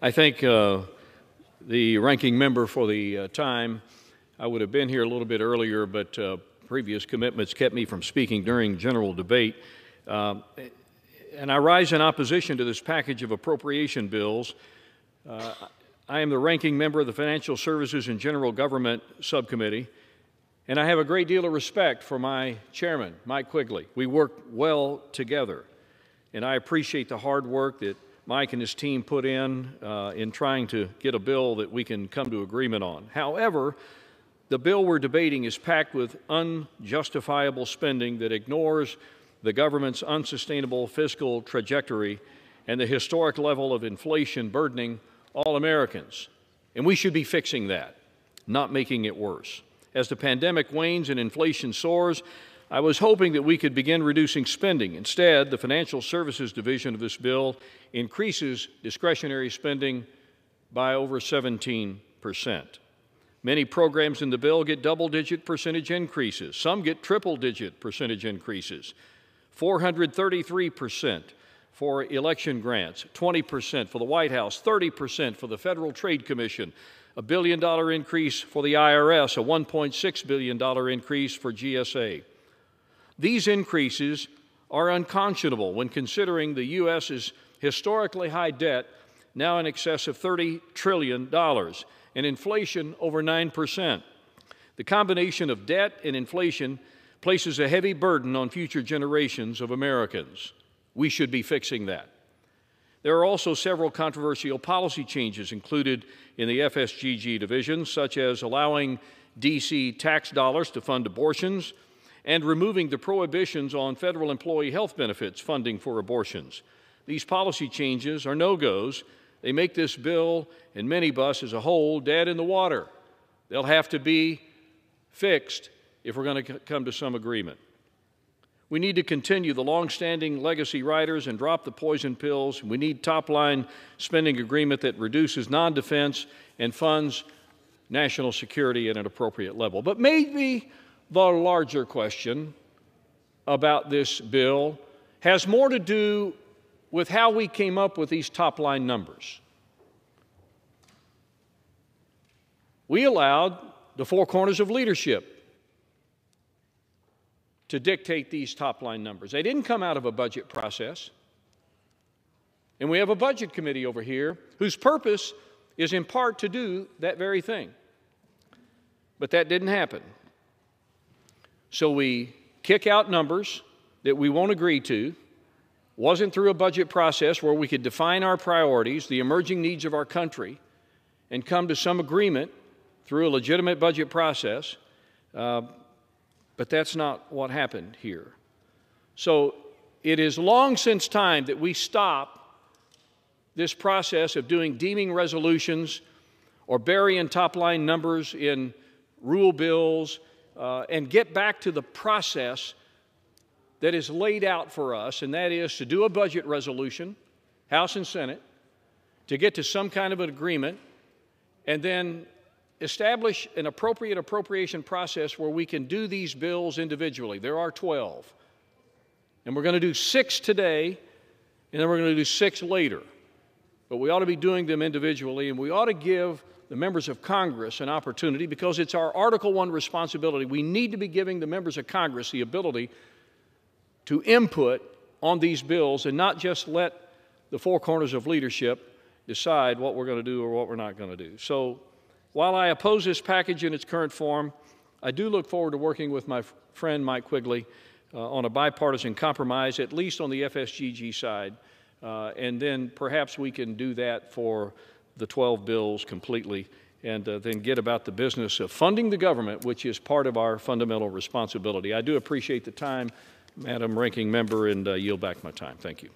I thank the ranking member for the time. I would have been here a little bit earlier, but previous commitments kept me from speaking during general debate. And I rise in opposition to this package of appropriation bills. I am the ranking member of the Financial Services and General Government Subcommittee, and I have a great deal of respect for my chairman, Mike Quigley. We work well together, and I appreciate the hard work that Mike and his team put in trying to get a bill that we can come to agreement on. However, the bill we're debating is packed with unjustifiable spending that ignores the government's unsustainable fiscal trajectory and the historic level of inflation burdening all Americans. And we should be fixing that, not making it worse. As the pandemic wanes and inflation soars, I was hoping that we could begin reducing spending. Instead, the Financial Services Division of this bill increases discretionary spending by over 17%. Many programs in the bill get double-digit percentage increases. Some get triple-digit percentage increases. 433% for election grants, 20% for the White House, 30% for the Federal Trade Commission, a $1 billion increase for the IRS, a $1.6 billion increase for GSA. These increases are unconscionable when considering the U.S.'s historically high debt, now in excess of $30 trillion, and inflation over 9%. The combination of debt and inflation places a heavy burden on future generations of Americans. We should be fixing that. There are also several controversial policy changes included in the FSGG division, such as allowing D.C. tax dollars to fund abortions and removing the prohibitions on federal employee health benefits funding for abortions. These policy changes are no-goes. They make this bill and minibus as a whole dead in the water. They'll have to be fixed if we're going to come to some agreement. We need to continue the long-standing legacy riders and drop the poison pills. We need top-line spending agreement that reduces non-defense and funds national security at an appropriate level. But maybe the larger question about this bill has more to do with how we came up with these top-line numbers. We allowed the four corners of leadership to dictate these top-line numbers. They didn't come out of a budget process. And we have a budget committee over here whose purpose is in part to do that very thing. But that didn't happen. So we kick out numbers that we won't agree to. Wasn't through a budget process where we could define our priorities, the emerging needs of our country, and come to some agreement through a legitimate budget process. But that's not what happened here. So it is long since time that we stop this process of doing deeming resolutions or burying top-line numbers in rule bills and get back to the process that is laid out for us, and that is to do a budget resolution, House and Senate, to get to some kind of an agreement, and then establish an appropriate appropriation process where we can do these bills individually. There are 12. And we're going to do 6 today, and then we're going to do 6 later. But we ought to be doing them individually, and we ought to give the members of Congress an opportunity, because it's our Article I responsibility. We need to be giving the members of Congress the ability to input on these bills and not just let the four corners of leadership decide what we're going to do or what we're not going to do. So while I oppose this package in its current form, I do look forward to working with my friend Mike Quigley on a bipartisan compromise, at least on the FSGG side, and then perhaps we can do that for the 12 bills completely, and then get about the business of funding the government, which is part of our fundamental responsibility. I do appreciate the time, Madam Ranking Member, and yield back my time. Thank you.